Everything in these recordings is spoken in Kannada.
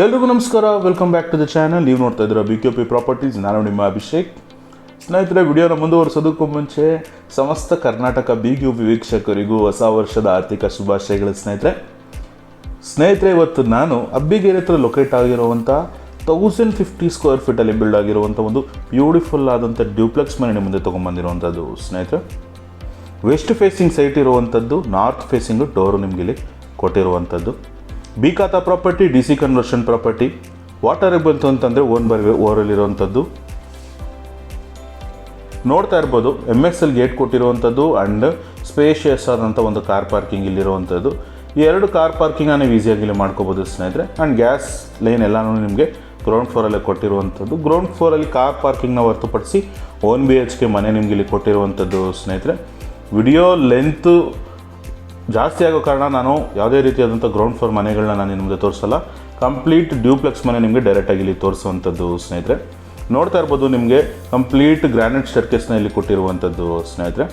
ಎಲ್ರಿಗೂ ನಮಸ್ಕಾರ, welcome back to the channel. ನೀವು ನೋಡ್ತಾ ಇದ್ದೀರಾ BKP ಪ್ರಾಪರ್ಟೀಸ್. ನಾನು ನಿಮ್ಮ ಅಭಿಷೇಕ್. ಸ್ನೇಹಿತರೆ, ವಿಡಿಯೋನ ಮುಂದುವರಿಸೋದಕ್ಕೂ ಮುಂಚೆ ಸಮಸ್ತ ಕರ್ನಾಟಕ BKP ವೀಕ್ಷಕರಿಗೂ ಹೊಸ ವರ್ಷದ ಆರ್ಥಿಕ ಶುಭಾಶಯಗಳು. ಸ್ನೇಹಿತರೆ, ಇವತ್ತು ನಾನು ಅಬ್ಬಿಗೇರಿ ಹತ್ರ ಲೊಕೇಟ್ ಆಗಿರುವಂಥ 1050 ಸ್ಕ್ವೇರ್ ಫೀಟಲ್ಲಿ ಬಿಲ್ಡ್ ಆಗಿರುವಂಥ ಒಂದು ಬ್ಯೂಟಿಫುಲ್ ಆದಂಥ ಡ್ಯೂಪ್ಲೆಕ್ಸ್ ಮನೆ ನಿಮ್ಮ ಮುಂದೆ ತೊಗೊಂಬಂದಿರುವಂಥದ್ದು. ಸ್ನೇಹಿತರೆ, ವೆಸ್ಟ್ ಫೇಸಿಂಗ್ ಸೈಟ್ ಇರುವಂಥದ್ದು, ನಾರ್ತ್ ಫೇಸಿಂಗು ಡೋರು ನಿಮಗೆ ಇಲ್ಲಿ ಕೊಟ್ಟಿರುವಂಥದ್ದು. ಬಿ ಖಾತಾ ಪ್ರಾಪರ್ಟಿ, DC ಕನ್ವರ್ಷನ್ ಪ್ರಾಪರ್ಟಿ. ವಾಟರಿಗೆ ಬಂತು ಅಂತಂದರೆ ಓನ್ ಬೈ ಓರಲ್ಲಿರುವಂಥದ್ದು ನೋಡ್ತಾ ಇರ್ಬೋದು. MSL ಗೇಟ್ ಕೊಟ್ಟಿರುವಂಥದ್ದು ಆ್ಯಂಡ್ ಸ್ಪೇಷಿಯಸ್ ಆದಂಥ ಒಂದು ಕಾರ್ ಪಾರ್ಕಿಂಗ್ ಇಲ್ಲಿರುವಂಥದ್ದು. ಈ ಎರಡು ಕಾರ್ ಪಾರ್ಕಿಂಗನ್ನು ನೀವು ಈಸಿಯಾಗಿ ಇಲ್ಲಿ ಮಾಡ್ಕೋಬೋದು ಸ್ನೇಹಿತರೆ. ಆ್ಯಂಡ್ ಗ್ಯಾಸ್ ಲೈನ್ ಎಲ್ಲನೂ ನಿಮಗೆ ಗ್ರೌಂಡ್ ಫ್ಲೋರಲ್ಲೇ ಕೊಟ್ಟಿರುವಂಥದ್ದು. ಗ್ರೌಂಡ್ ಫ್ಲೋರಲ್ಲಿ ಕಾರ್ ಪಾರ್ಕಿಂಗ್ನ ಹೊರತುಪಡಿಸಿ 1 BHK ಮನೆ ನಿಮಗೆ ಇಲ್ಲಿ ಕೊಟ್ಟಿರುವಂಥದ್ದು. ಸ್ನೇಹಿತರೆ, ವಿಡಿಯೋ ಲೆಂತು ಜಾಸ್ತಿ ಆಗೋ ಕಾರಣ ನಾನು ಯಾವುದೇ ರೀತಿಯಾದಂಥ ಗ್ರೌಂಡ್ ಫ್ಲೋರ್ ಮನೆಗಳನ್ನ ನಾನು ನಿಮಗೆ ತೋರಿಸಲ್ಲ. ಕಂಪ್ಲೀಟ್ ಡ್ಯೂಪ್ಲೆಕ್ಸ್ ಮನೆ ನಿಮಗೆ ಡೈರೆಕ್ಟಾಗಿ ಇಲ್ಲಿ ತೋರಿಸುವಂಥದ್ದು. ಸ್ನೇಹಿತರೆ, ನೋಡ್ತಾ ಇರ್ಬೋದು, ನಿಮಗೆ ಕಂಪ್ಲೀಟ್ ಗ್ರಾನೈಟ್ ಸ್ಟೇರ್ಕೇಸ್ನ ಇಲ್ಲಿ ಕೊಟ್ಟಿರುವಂಥದ್ದು. ಸ್ನೇಹಿತರೆ,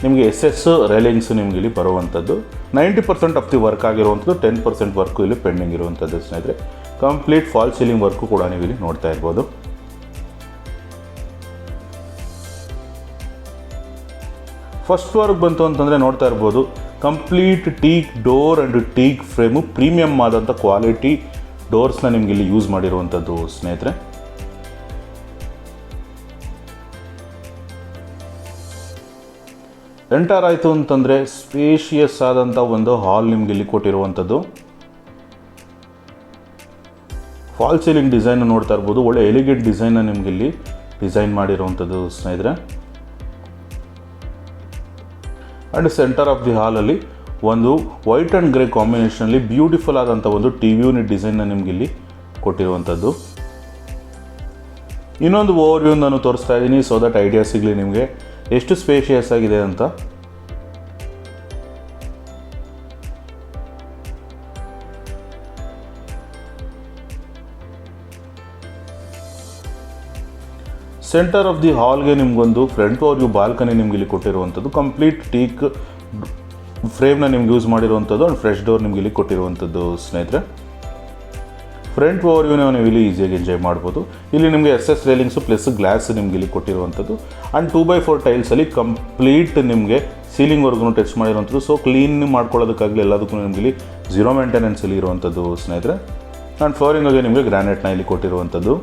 ನಿಮಗೆ SS ರೈಲಿಂಗ್ಸು ನಿಮಗೆ ಇಲ್ಲಿ ಬರುವಂಥದ್ದು. 90% ಆಫ್ ದಿ ವರ್ಕ್ ಆಗಿರುವಂಥದ್ದು, 10% ವರ್ಕು ಇಲ್ಲಿ ಪೆಂಡಿಂಗ್ ಇರುವಂಥದ್ದು. ಸ್ನೇಹಿತರೆ, ಕಂಪ್ಲೀಟ್ ಫಾಲ್ ಸೀಲಿಂಗ್ ವರ್ಕು ಕೂಡ ನೀವು ಇಲ್ಲಿ ನೋಡ್ತಾ ಇರ್ಬೋದು. ಫಸ್ಟ್ ಫ್ಲೋರ್ಗೆ ಬಂತು ಅಂತಂದರೆ ನೋಡ್ತಾ ಇರ್ಬೋದು, complete teak door and teak frame, premium ಆದಂಥ ಕ್ವಾಲಿಟಿ ಡೋರ್ಸ್ನ ನಿಮ್ಗೆ ಇಲ್ಲಿ ಯೂಸ್ ಮಾಡಿರುವಂಥದ್ದು. ಸ್ನೇಹಿತರೆ, ಎಂಟರ್ ಆಯಿತು ಅಂತಂದರೆ ಸ್ಪೇಷಿಯಸ್ ಆದಂಥ ಒಂದು ಹಾಲ್ ನಿಮ್ಗೆ ಇಲ್ಲಿ ಕೊಟ್ಟಿರುವಂಥದ್ದು. ಫಾಲ್ ಸೀಲಿಂಗ್ ಡಿಸೈನ್ ನೋಡ್ತಾ ಇರ್ಬೋದು, ಒಳ್ಳೆ ಎಲಿಗೇಟ್ ಡಿಸೈನ್ನ ನಿಮ್ಗೆ ಇಲ್ಲಿ ಡಿಸೈನ್ ಮಾಡಿರುವಂಥದ್ದು. ಸ್ನೇಹಿತರೆ, ಆ್ಯಂಡ್ ಸೆಂಟರ್ ಆಫ್ ದಿ ಹಾಲಲ್ಲಿ ಒಂದು ವೈಟ್ ಆ್ಯಂಡ್ ಗ್ರೇ ಕಾಂಬಿನೇಷನಲ್ಲಿ ಬ್ಯೂಟಿಫುಲ್ ಆದಂಥ ಒಂದು TV ಯೂನಿಟ್ ಡಿಸೈನ್ನ ನಿಮ್ಗೆ ಇಲ್ಲಿ ಕೊಟ್ಟಿರುವಂಥದ್ದು. ಇನ್ನೊಂದು ಓವರ್ವ್ಯೂ ನಾನು ತೋರಿಸ್ತಾ ಇದ್ದೀನಿ, ಸೊ ದಟ್ ಐಡಿಯಾ ಸಿಗಲಿ ನಿಮಗೆ ಎಷ್ಟು ಸ್ಪೇಷಿಯಸ್ ಆಗಿದೆ ಅಂತ. ಸೆಂಟರ್ ಆಫ್ ದಿ ಹಾಲ್ಗೆ ನಿಮಗೊಂದು ಫ್ರಂಟ್ ಓವರ್ವ್ಯೂ ಬಾಲ್ಕನಿ ನಿಮ್ಗೆ ಇಲ್ಲಿ ಕೊಟ್ಟಿರುವಂಥದ್ದು. ಕಂಪ್ಲೀಟ್ ಟೀಕ್ ಫ್ರೇಮ್ನ ನಿಮ್ಗೆ ಯೂಸ್ ಮಾಡಿರುವಂಥದ್ದು ಆ್ಯಂಡ್ ಫ್ರೆಶ್ ಡೋರ್ ನಿಮ್ಗೆ ಇಲ್ಲಿ ಕೊಟ್ಟಿರುವಂಥದ್ದು. ಸ್ನೇಹಿತರೆ, ಫ್ರಂಟ್ ಓವರ್ವ್ಯೂನ ನೀವು ಇಲ್ಲಿ ಈಸಿಯಾಗಿ ಎಂಜಾಯ್ ಮಾಡ್ಬೋದು. ಇಲ್ಲಿ ನಿಮಗೆ SS ರೈಲಿಂಗ್ಸು ಪ್ಲಸ್ ಗ್ಲಾಸ್ ನಿಮ್ಗೆ ಇಲ್ಲಿ ಕೊಟ್ಟಿರುವಂಥದ್ದು. ಆ್ಯಂಡ್ 2x4 ಟೈಲ್ಸಲ್ಲಿ ಕಂಪ್ಲೀಟ್ ನಿಮಗೆ ಸೀಲಿಂಗ್ವರೆಗೂ ಟಚ್ ಮಾಡಿರುವಂಥದ್ದು. ಸೊ ಕ್ಲೀನ್ ಮಾಡ್ಕೊಳ್ಳೋದಕ್ಕಾಗಲಿ ಎಲ್ಲದಕ್ಕೂ ನಿಮ್ಗೆ ಇಲ್ಲಿ 0 ಮೇಂಟೆನೆನ್ಸಲ್ಲಿ ಇರುವಂಥದ್ದು. ಸ್ನೇಹಿತರೆ, ಆ್ಯಂಡ್ ಫ್ಲೋರಿಂಗಾಗಿ ನಿಮಗೆ ಗ್ರಾನೈಟ್ನ ಇಲ್ಲಿ ಕೊಟ್ಟಿರುವಂಥದ್ದು.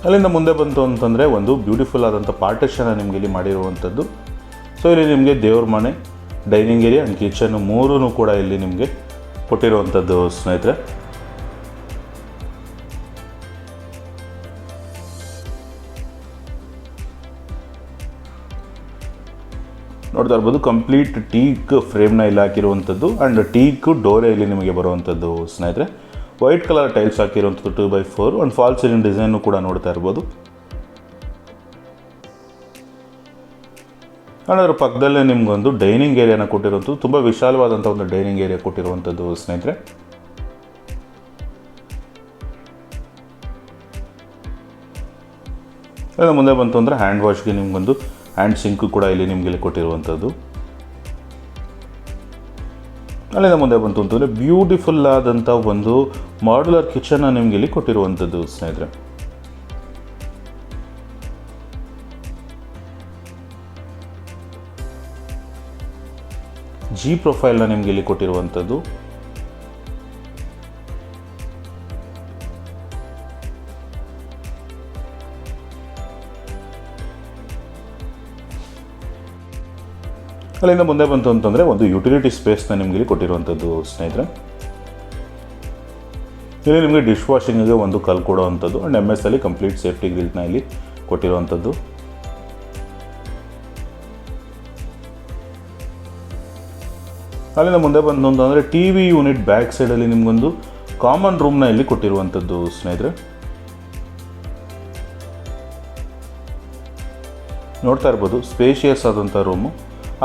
ಅಲ್ಲಿಂದ ಮುಂದೆ ಬಂತು ಅಂತಂದರೆ ಒಂದು ಬ್ಯೂಟಿಫುಲ್ ಆದಂಥ ಪಾರ್ಟಿಷನ್ ನಿಮಗೆ ಇಲ್ಲಿ ಮಾಡಿರುವಂಥದ್ದು. ಸೊ ಇಲ್ಲಿ ನಿಮಗೆ ದೇವ್ರ ಮನೆ, ಡೈನಿಂಗ್ ಏರಿಯಾ ಆ್ಯಂಡ್ ಕಿಚನ್ನು ಮೂರೂ ಕೂಡ ಇಲ್ಲಿ ನಿಮಗೆ ಕೊಟ್ಟಿರುವಂಥದ್ದು. ಸ್ನೇಹಿತರೆ, ನೋಡ್ತಾ ಇರ್ಬೋದು, ಕಂಪ್ಲೀಟ್ ಟೀಕ್ ಫ್ರೇಮ್ನ ಇಲ್ಲಿ ಹಾಕಿರುವಂಥದ್ದು ಆ್ಯಂಡ್ ಟೀಕ್ ಡೋರೇ ಇಲ್ಲಿ ನಿಮಗೆ ಬರುವಂಥದ್ದು. ಸ್ನೇಹಿತರೆ, ವೈಟ್ ಕಲರ್ ಟೈಲ್ಸ್ ಹಾಕಿರುವಂಥದ್ದು 2x4 and fall ceiling design ಕೂಡ ನೋಡ್ತಾ ಇರ್ಬೋದು. ಆ್ಯಂಡ್ ಅದರ ಪಕ್ಕದಲ್ಲೇ ನಿಮಗೊಂದು ಡೈನಿಂಗ್ ಏರಿಯಾನ ಕೊಟ್ಟಿರುವಂಥದ್ದು, ತುಂಬ ವಿಶಾಲವಾದಂಥ ಒಂದು ಡೈನಿಂಗ್ ಏರಿಯಾ ಕೊಟ್ಟಿರುವಂಥದ್ದು. ಸ್ನೇಹಿತರೆ, ಅದರ ಮುಂದೆ ಬಂತು ಅಂದರೆ ಹ್ಯಾಂಡ್ ವಾಶ್ಗೆ ನಿಮಗೊಂದು ಹ್ಯಾಂಡ್ ಸಿಂಕು ಕೂಡ ಇಲ್ಲಿ ನಿಮಗೆ ಇಲ್ಲಿ ಕೊಟ್ಟಿರುವಂಥದ್ದು. ಅಲ್ಲಿಂದ ಮುಂದೆ ಬಂತು ಅಂತಂದರೆ ಬ್ಯೂಟಿಫುಲ್ ಆದಂಥ ಒಂದು ಮಾಡ್ಯುಲರ್ ಕಿಚನ್ನ ನಿಮಗೆ ಇಲ್ಲಿ ಕೊಟ್ಟಿರುವಂಥದ್ದು. ಸ್ನೇಹಿತರೆ, G ಪ್ರೊಫೈಲ್ನ ನಿಮಗೆ ಇಲ್ಲಿ ಕೊಟ್ಟಿರುವಂಥದ್ದು. ಅಲ್ಲಿಂದ ಮುಂದೆ ಬಂತು ಅಂತಂದರೆ ಒಂದು ಯುಟಿಲಿಟಿ ಸ್ಪೇಸ್ನ ನಿಮಗೆ ಇಲ್ಲಿ ಕೊಟ್ಟಿರುವಂಥದ್ದು. ಸ್ನೇಹಿತರೆ, ಇಲ್ಲಿ ನಿಮಗೆ ಡಿಶ್ ವಾಷಿಂಗಿಗೆ ಒಂದು ಕಲ್ ಕೊಡುವಂಥದ್ದು ಆ್ಯಂಡ್ MS ಅಲ್ಲಿ ಕಂಪ್ಲೀಟ್ ಸೇಫ್ಟಿ ಗ್ರಿಲ್ನ ಇಲ್ಲಿ ಕೊಟ್ಟಿರುವಂಥದ್ದು. ಅಲ್ಲಿಂದ ಮುಂದೆ ಬಂತು ಅಂತಂದರೆ TV ಯೂನಿಟ್ ಬ್ಯಾಕ್ ಸೈಡಲ್ಲಿ ನಿಮಗೊಂದು ಕಾಮನ್ ರೂಮ್ನ ಇಲ್ಲಿ ಕೊಟ್ಟಿರುವಂಥದ್ದು. ಸ್ನೇಹಿತರೆ, ನೋಡ್ತಾ ಇರ್ಬೋದು, ಸ್ಪೇಷಿಯಸ್ ಆದಂಥ ರೂಮು,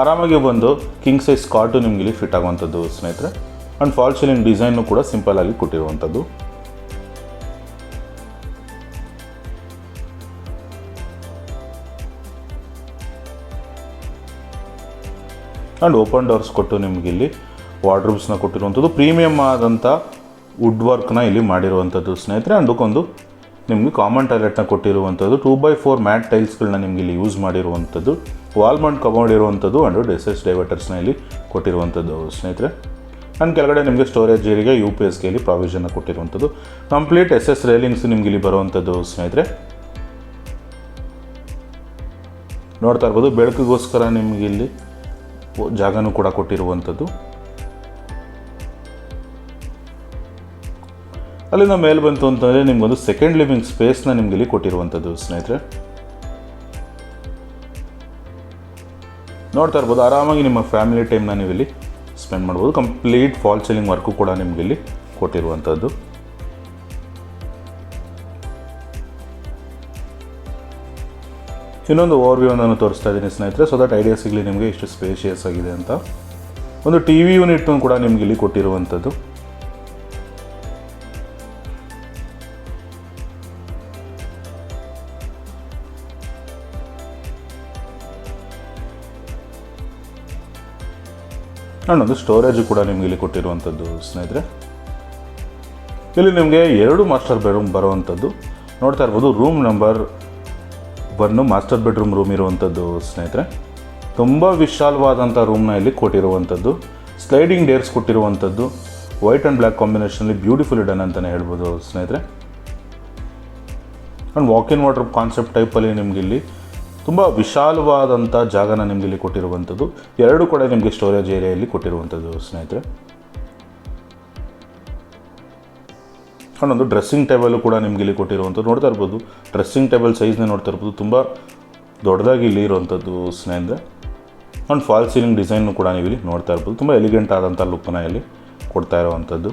ಆರಾಮಾಗಿ ಬಂದು ಕಿಂಗ್ ಸೈಜ್ ಕಾಟು ನಿಮ್ಗೆ ಇಲ್ಲಿ ಫಿಟ್ ಆಗುವಂಥದ್ದು. ಸ್ನೇಹಿತರೆ, ಆ್ಯಂಡ್ ಫಾಲ್ ಸೀಲಿಂಗ್ ಡಿಸೈನು ಕೂಡ ಸಿಂಪಲ್ ಆಗಿ ಕೊಟ್ಟಿರುವಂಥದ್ದು. ಆ್ಯಂಡ್ ಓಪನ್ ಡೋರ್ಸ್ ಕೊಟ್ಟು ನಿಮಗಿಲ್ಲಿ ವಾರ್ಡ್ರೋಬ್ಸ್ನ ಕೊಟ್ಟಿರುವಂಥದ್ದು. ಪ್ರೀಮಿಯಮ್ ಆದಂಥ ವುಡ್ ವರ್ಕ್ನ ಇಲ್ಲಿ ಮಾಡಿರುವಂಥದ್ದು ಸ್ನೇಹಿತರೆ. ಅದಕ್ಕೊಂದು ನಿಮಗೆ ಕಾಮನ್ ಟಾಯ್ಲೆಟ್ನ ಕೊಟ್ಟಿರುವಂಥದ್ದು. 2x4 ಮ್ಯಾಟ್ ಟೈಲ್ಸ್ಗಳನ್ನ ನಿಮಗೆ ಇಲ್ಲಿ ಯೂಸ್ ಮಾಡಿರುವಂಥದ್ದು. ವಾಲ್ ಮೌಂಟ್ ಕಮೋಡ್ ಇರುವಂಥದ್ದು ಅಂಡ್ SS ಡೈವರ್ಟರ್ಸ್ನ ಇಲ್ಲಿ ಕೊಟ್ಟಿರುವಂಥದ್ದು ಸ್ನೇಹಿತರೆ. ಆ್ಯಂಡ್ ಕೆಳಗಡೆ ನಿಮಗೆ ಸ್ಟೋರೇಜ್ ಏರಿಯಾಗೆ UPSಗೆ ಇಲ್ಲಿ ಪ್ರಾವಿಷನ್ನ ಕೊಟ್ಟಿರುವಂಥದ್ದು. ಕಂಪ್ಲೀಟ್ SS ರೇಲಿಂಗ್ಸ್ ನಿಮ್ಗೆ ಇಲ್ಲಿ ಬರುವಂಥದ್ದು ಸ್ನೇಹಿತರೆ. ನೋಡ್ತಾ ಇರ್ಬೋದು, ಬೆಳಕಿಗೋಸ್ಕರ ನಿಮಗೆ ಇಲ್ಲಿ ಜಾಗನೂ ಕೂಡ ಕೊಟ್ಟಿರುವಂಥದ್ದು. ಅಲ್ಲಿಂದ ಮೇಲೆ ಬಂತು ಅಂತಂದರೆ ನಿಮಗೊಂದು ಸೆಕೆಂಡ್ ಲಿವಿಂಗ್ ಸ್ಪೇಸ್ನ ನಿಮ್ಗೆ ಇಲ್ಲಿ ಕೊಟ್ಟಿರುವಂಥದ್ದು ಸ್ನೇಹಿತರೆ. ನೋಡ್ತಾ ಇರ್ಬೋದು, ಆರಾಮಾಗಿ ನಿಮ್ಮ ಫ್ಯಾಮಿಲಿ ಟೈಮ್ನ ನೀವು ಇಲ್ಲಿ ಸ್ಪೆಂಡ್ ಮಾಡ್ಬೋದು. ಕಂಪ್ಲೀಟ್ ಫಾಲ್ ಸೀಲಿಂಗ್ ವರ್ಕು ಕೂಡ ನಿಮ್ಗೆ ಇಲ್ಲಿ ಕೊಟ್ಟಿರುವಂಥದ್ದು. ಇನ್ನೊಂದು ಓವರ್ವ್ಯೂವನ್ನು ತೋರಿಸ್ತಾ ಇದ್ದೀನಿ ಸ್ನೇಹಿತರೆ, ಸೊ ದಟ್ ಐಡಿಯಾ ಸಿಗಲಿ ನಿಮಗೆ ಎಷ್ಟು ಸ್ಪೇಷಿಯಸ್ ಆಗಿದೆ ಅಂತ. ಒಂದು TV ಯೂನಿಟ್ ಕೂಡ ನಿಮ್ಗೆ ಇಲ್ಲಿ ಕೊಟ್ಟಿರುವಂಥದ್ದು. ಒಂದು ಸ್ಟೋರೇಜು ಕೂಡ ನಿಮ್ಗೆ ಇಲ್ಲಿ ಕೊಟ್ಟಿರುವಂಥದ್ದು ಸ್ನೇಹಿತರೆ. ಇಲ್ಲಿ ನಿಮಗೆ 2 ಮಾಸ್ಟರ್ ಬೆಡ್ರೂಮ್ ಬರುವಂಥದ್ದು. ನೋಡ್ತಾ ಇರ್ಬೋದು, room number 1 master bedroom room ಇರುವಂಥದ್ದು ಸ್ನೇಹಿತರೆ. ತುಂಬ ವಿಶಾಲವಾದಂಥ ರೂಮ್ನ ಇಲ್ಲಿ ಕೊಟ್ಟಿರುವಂಥದ್ದು. ಸ್ಲೈಡಿಂಗ್ ಡೇರ್ಸ್ ಕೊಟ್ಟಿರುವಂಥದ್ದು. ವೈಟ್ ಆ್ಯಂಡ್ ಬ್ಲ್ಯಾಕ್ ಕಾಂಬಿನೇಷನಲ್ಲಿ ಬ್ಯೂಟಿಫುಲ್ ಡನ್ ಅಂತಲೇ ಹೇಳ್ಬೋದು ಸ್ನೇಹಿತರೆ. And walk in water concept ಟೈಪಲ್ಲಿ ನಿಮ್ಗೆ ಇಲ್ಲಿ ತುಂಬ ವಿಶಾಲವಾದಂಥ ಜಾಗನ ನಿಮ್ಗೆ ಇಲ್ಲಿ ಕೊಟ್ಟಿರುವಂಥದ್ದು. 2 ಕಡೆ ನಿಮಗೆ ಸ್ಟೋರೇಜ್ ಏರಿಯಾಯಲ್ಲಿ ಕೊಟ್ಟಿರುವಂಥದ್ದು ಸ್ನೇಹಿತರೆ. ಒಂದು ಡ್ರೆಸ್ಸಿಂಗ್ ಟೇಬಲ್ ಕೂಡ ನಿಮ್ಗೆ ಇಲ್ಲಿ ಕೊಟ್ಟಿರುವಂಥದ್ದು. ನೋಡ್ತಾ ಇರ್ಬೋದು, ಡ್ರೆಸ್ಸಿಂಗ್ ಟೇಬಲ್ ಸೈಜ್ನ ನೋಡ್ತಾ ಇರ್ಬೋದು, ತುಂಬ ದೊಡ್ಡದಾಗಿ ಇಲ್ಲಿ ಇರುವಂಥದ್ದು ಸ್ನೇಹಿತರೆ. ಆ್ಯಂಡ್ ಫಾಲ್ ಸೀಲಿಂಗ್ ಡಿಸೈನು ಕೂಡ ನೀವು ಇಲ್ಲಿ ನೋಡ್ತಾ ಇರ್ಬೋದು. ತುಂಬ ಎಲಿಗೆಂಟ್ ಆದಂಥ ಲುಕ್ನ ಇಲ್ಲಿ ಕೊಡ್ತಾ ಇರುವಂಥದ್ದು.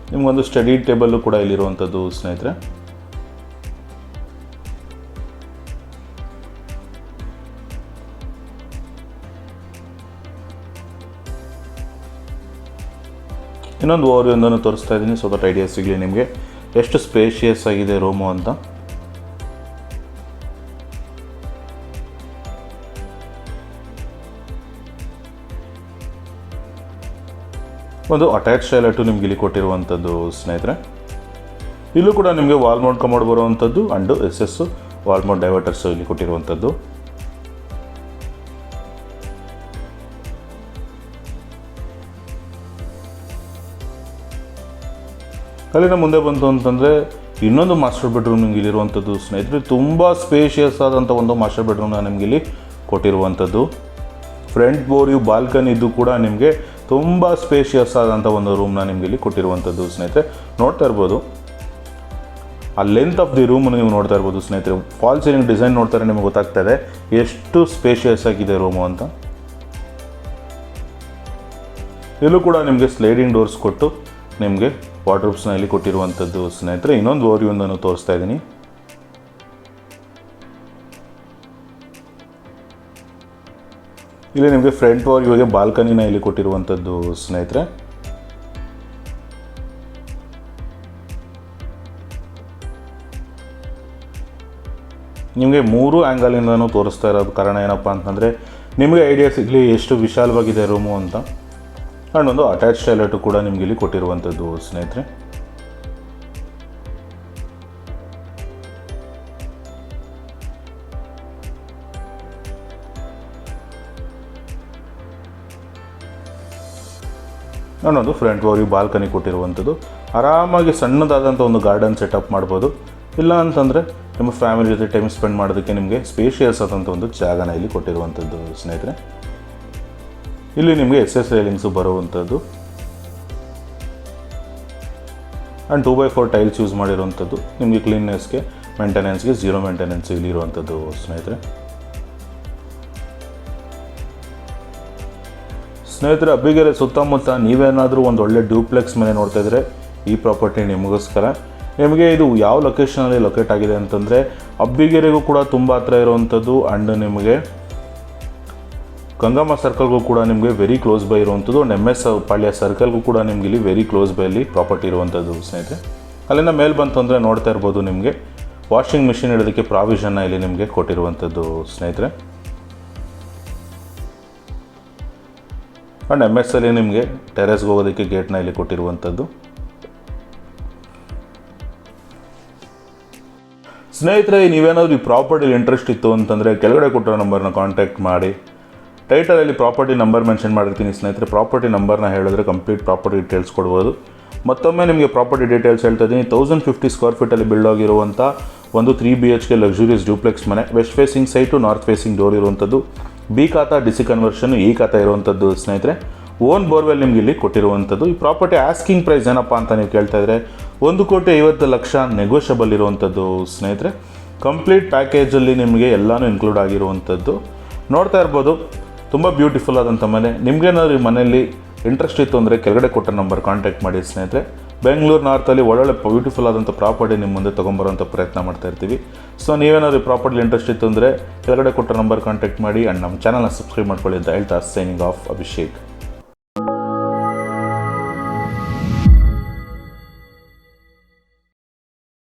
ನಿಮಗೊಂದು ಸ್ಟಡಿ ಟೇಬಲ್ಲು ಕೂಡ ಇಲ್ಲಿರುವಂಥದ್ದು ಸ್ನೇಹಿತರೆ. ಇನ್ನೊಂದು ಓವರ್ವ್ಯೂವನ್ನು ತೋರಿಸ್ತಾ ಇದ್ದೀನಿ, ಸೊ ದಟ್ ಐಡಿಯಾ ಸಿಗಲಿ ನಿಮಗೆ ಎಷ್ಟು ಸ್ಪೇಷಿಯಸ್ ಆಗಿದೆ ರೂಮು ಅಂತ. ಒಂದು ಅಟ್ಯಾಚ್ ಟಾಯ್ಲೆಟು ನಿಮ್ಗೆ ಇಲ್ಲಿ ಕೊಟ್ಟಿರುವಂಥದ್ದು ಸ್ನೇಹಿತರೆ. ಇಲ್ಲೂ ಕೂಡ ನಿಮಗೆ ವಾಲ್ ಮೌಂಟ್ ಕಮೋಡ್ ಬರುವಂಥದ್ದು ಅಂಡ್ SS ವಾಲ್ ಮೌಂಟ್ ಡೈವರ್ಟರ್ಸ್ ಇಲ್ಲಿ ಕೊಟ್ಟಿರುವಂಥದ್ದು. ಅಲ್ಲಿನ ಮುಂದೆ ಬಂತು ಅಂತಂದರೆ ಇನ್ನೊಂದು ಮಾಸ್ಟರ್ ಬೆಡ್ರೂಮ್ ನಿಮ್ಗೆ ಇಲ್ಲಿರುವಂಥದ್ದು ಸ್ನೇಹಿತರೆ. ತುಂಬ ಸ್ಪೇಷಿಯಸ್ ಆದಂಥ ಒಂದು ಮಾಸ್ಟರ್ ಬೆಡ್ರೂಮ್ನ ನಿಮ್ಗೆ ಇಲ್ಲಿ ಕೊಟ್ಟಿರುವಂಥದ್ದು. ಫ್ರಂಟ್ ಬೋರ್ಯು ಬಾಲ್ಕನಿ ಇದ್ದು ಕೂಡ ನಿಮಗೆ ತುಂಬ ಸ್ಪೇಷಿಯಸ್ ಆದಂಥ ಒಂದು ರೂಮ್ನ ನಿಮ್ಗೆ ಇಲ್ಲಿ ಕೊಟ್ಟಿರುವಂಥದ್ದು ಸ್ನೇಹಿತರೆ. ನೋಡ್ತಾ ಇರ್ಬೋದು, ಆ ಲೆಂತ್ ಆಫ್ ದಿ ರೂಮ್ ನೀವು ನೋಡ್ತಾ ಇರ್ಬೋದು ಸ್ನೇಹಿತರೆ. ಫಾಲ್ ಸೀಲಿಂಗ್ ಡಿಸೈನ್ ನೋಡ್ತಾರೆ ನಿಮಗೆ ಗೊತ್ತಾಗ್ತದೆ ಎಷ್ಟು ಸ್ಪೇಷಿಯಸ್ ಆಗಿದೆ ರೂಮು ಅಂತ. ಇಲ್ಲೂ ಕೂಡ ನಿಮಗೆ ಸ್ಲೈಡಿಂಗ್ ಡೋರ್ಸ್ ಕೊಟ್ಟು ನಿಮಗೆ ವಾರ್ಡ್ರೋಬ್ಸ್ನ ಇಲ್ಲಿ ಕೊಟ್ಟಿರುವಂಥದ್ದು ಸ್ನೇಹಿತರೆ. ಇನ್ನೊಂದು ಓವರ್ವ್ಯೂವನ್ನು ತೋರಿಸ್ತಾ ಇದ್ದೀನಿ. ಇಲ್ಲಿ ನಿಮಗೆ ಫ್ರಂಟ್ ಓವರ್ವ್ಯೂಗೆ ಬಾಲ್ಕನಿನ ಇಲ್ಲಿ ಕೊಟ್ಟಿರುವಂಥದ್ದು ಸ್ನೇಹಿತರೆ. ನಿಮಗೆ 3 ಆ್ಯಂಗಲಿಂದನೂ ತೋರಿಸ್ತಾ ಇರೋದು ಕಾರಣ ಏನಪ್ಪ ಅಂತಂದರೆ ನಿಮಗೆ ಐಡಿಯಾ ಸಿಗಲಿ ಎಷ್ಟು ವಿಶಾಲವಾಗಿದೆ ರೂಮು ಅಂತ. ಆ್ಯಂಡ್ ಒಂದು ಅಟ್ಯಾಚ್ ಟಾಯ್ಲೆಟು ಕೂಡ ನಿಮಗೆ ಇಲ್ಲಿ ಕೊಟ್ಟಿರುವಂಥದ್ದು ಸ್ನೇಹಿತರೆ. ನಾನೊಂದು ಫ್ರಂಟ್ ಓವರ್ವ್ಯೂ ಬಾಲ್ಕನಿ ಕೊಟ್ಟಿರುವಂಥದ್ದು. ಆರಾಮಾಗಿ ಸಣ್ಣದಾದಂಥ ಒಂದು ಗಾರ್ಡನ್ ಸೆಟಪ್ ಮಾಡ್ಬೋದು. ಇಲ್ಲ ಅಂತಂದರೆ ನಿಮ್ಮ ಫ್ಯಾಮಿಲಿ ಜೊತೆ ಟೈಮ್ ಸ್ಪೆಂಡ್ ಮಾಡೋದಕ್ಕೆ ನಿಮಗೆ ಸ್ಪೇಷಿಯಸ್ ಆದಂಥ ಒಂದು ಜಾಗನ ಇಲ್ಲಿ ಕೊಟ್ಟಿರುವಂಥದ್ದು ಸ್ನೇಹಿತರೆ. ಇಲ್ಲಿ ನಿಮಗೆ SS ರೈಲಿಂಗ್ಸು ಬರುವಂಥದ್ದು ಆ್ಯಂಡ್ 2x4 ಟೈಲ್ಸ್ ಯೂಸ್ ಮಾಡಿರುವಂಥದ್ದು. ನಿಮಗೆ ಕ್ಲೀನ್ನೆಸ್ಗೆ ಮೇಂಟೆನೆನ್ಸ್ಗೆ 0 ಮೇಂಟೆನೆನ್ಸ್ ಇಲ್ಲಿರುವಂಥದ್ದು ಸ್ನೇಹಿತರೆ. ಅಬ್ಬಿಗೆರೆ ಸುತ್ತಮುತ್ತ ನೀವೇನಾದರೂ ಒಂದು ಒಳ್ಳೆ ಡ್ಯೂಪ್ಲೆಕ್ಸ್ ಮನೆ ನೋಡ್ತಾ ಇದ್ದರೆ ಈ ಪ್ರಾಪರ್ಟಿ ನಿಮಗೋಸ್ಕರ. ನಿಮಗೆ ಇದು ಯಾವ ಲೊಕೇಶನಲ್ಲಿ ಲೊಕೇಟ್ ಆಗಿದೆ ಅಂತಂದರೆ ಅಬ್ಬಿಗೆರೆಗೂ ಕೂಡ ತುಂಬ ಹತ್ರ ಇರುವಂಥದ್ದು ಆ್ಯಂಡ್ ನಿಮಗೆ ಗಂಗಮ್ಮ ಸರ್ಕಲ್ಗೂ ಕೂಡ ನಿಮಗೆ ವೆರಿ ಕ್ಲೋಸ್ ಬೈ ಇರುವಂಥದ್ದು. ಆ್ಯಂಡ್ MS ಪಾಳ್ಯ ಸರ್ಕಲ್ಗೂ ಕೂಡ ನಿಮಗೆ ಇಲ್ಲಿ ವೆರಿ ಕ್ಲೋಸ್ ಬೈಲಿ ಪ್ರಾಪರ್ಟಿ ಇರುವಂಥದ್ದು ಸ್ನೇಹಿತರೆ. ಅಲ್ಲಿಂದ ಮೇಲೆ ಬಂತು ಅಂದರೆ ನೋಡ್ತಾ ಇರ್ಬೋದು ನಿಮಗೆ ವಾಷಿಂಗ್ ಮಿಷಿನ್ ಇಡೋದಕ್ಕೆ ಪ್ರಾವಿಷನ್ನ ಇಲ್ಲಿ ನಿಮಗೆ ಕೊಟ್ಟಿರುವಂಥದ್ದು ಸ್ನೇಹಿತರೆ. ಆ್ಯಂಡ್ MS ಅಲ್ಲಿ ನಿಮಗೆ ಟೆರೆಸ್ಗೆ ಹೋಗೋದಕ್ಕೆ ಗೇಟ್ನ ಇಲ್ಲಿ ಕೊಟ್ಟಿರುವಂಥದ್ದು. ಸ್ನೇಹಿತರೆ, ನೀವೇನಾದರೂ ಈ ಪ್ರಾಪರ್ಟಿಲಿ ಇಂಟ್ರೆಸ್ಟ್ ಇತ್ತು ಅಂತಂದರೆ ಕೆಳಗಡೆ ಕೊಟ್ಟಿರೋ ನಂಬರ್ನ ಕಾಂಟ್ಯಾಕ್ಟ್ ಮಾಡಿ. ಟೈಟಲಲ್ಲಿ ಪ್ರಾಪರ್ಟಿ ನಂಬರ್ ಮೆನ್ಷನ್ ಮಾಡಿರ್ತೀನಿ ಸ್ನೇಹಿತರೆ. ಪ್ರಾಪರ್ಟಿ ನಂಬರ್ನ ಹೇಳಿದ್ರೆ ಕಂಪ್ಲೀಟ್ ಪ್ರಾಪರ್ಟಿ ಡೀಟೇಲ್ಸ್ ಕೊಡ್ಬೋದು. ಮತ್ತೊಮ್ಮೆ ನಿಮಗೆ ಪ್ರಾಪರ್ಟಿ ಡೀಟೇಲ್ಸ್ ಹೇಳ್ತಾ ಇದ್ದೀನಿ. 1050 ಸ್ಕ್ವೇರ್ ಫೀಟಲ್ಲಿ ಬಿಲ್ಡ್ ಆಗಿರುವಂಥ ಒಂದು 3 BHK ಲಕ್ಸುರಿಯಸ್ ಡ್ಯೂಪ್ಲೆಕ್ಸ್ ಮನೆ. West facing site, north facing door ಇರುವಂಥದ್ದು. B khata, DC conversion, E khata ಇರುವಂಥದ್ದು ಸ್ನೇಹಿತರೆ. ಓನ್ ಬೋರ್ವೆಲ್ ನಿಮ್ಗೆ ಇಲ್ಲಿ ಕೊಟ್ಟಿರುವಂಥದ್ದು. ಈ ಪ್ರಾಪರ್ಟಿ ಆಸ್ಕಿಂಗ್ ಪ್ರೈಸ್ ಏನಪ್ಪ ಅಂತ ನೀವು ಕೇಳ್ತಾ ಇದ್ರೆ 1,50,00,000 ನೆಗೋಷಿಯಬಲ್ ಇರುವಂಥದ್ದು ಸ್ನೇಹಿತರೆ. ಕಂಪ್ಲೀಟ್ ಪ್ಯಾಕೇಜಲ್ಲಿ ನಿಮಗೆ ಎಲ್ಲನೂ ಇನ್ಕ್ಲೂಡ್ ಆಗಿರುವಂಥದ್ದು. ನೋಡ್ತಾ ಇರ್ಬೋದು, ತುಂಬ ಬ್ಯೂಟಿಫುಲ್ ಆದಂಥ ಮನೆ. ನಿಮಗೇನಾದ್ರು ಈ ಮನೆಯಲ್ಲಿ ಇಂಟ್ರೆಸ್ಟ್ ಇತ್ತು ಅಂದರೆ ಕೆಳಗಡೆ ಕೊಟ್ಟ ನಂಬರ್ ಕಾಂಟ್ಯಾಕ್ಟ್ ಮಾಡಿ ಸ್ನೇಹಿತರೆ. ಬೆಂಗಳೂರು ನಾರ್ತಲ್ಲಿ ಒಳ್ಳೊಳ್ಳೆ ಬ್ಯೂಟಿಫುಲ್ ಆದಂಥ ಪ್ರಾಪರ್ಟಿ ನಿಮ್ಮ ಮುಂದೆ ತೊಗೊಂಬರೋಂಥ ಪ್ರಯತ್ನ ಮಾಡ್ತಾ ಇರ್ತೀವಿ. ಸೊ ನೀವೇನಾದ್ರು ಈ ಪ್ರಾಪರ್ಟಿ ಇಂಟ್ರೆಸ್ಟ್ ಇತ್ತು ಅಂದರೆ ಕೆಳಗಡೆ ಕೊಟ್ಟ ನಂಬರ್ ಕಾಂಟ್ಯಾಕ್ಟ್ ಮಾಡಿ. ಆ್ಯಂಡ್ ನಮ್ಮ ಚಾನಲ್ನ ಸಬ್ಸ್ಕ್ರೈಬ್ ಮಾಡ್ಕೊಳ್ಳಿ ಅಂತ ಹೇಳ್ತಾ ಸೈನಿಂಗ್ ಆಫ್ ಅಭಿಷೇಕ್.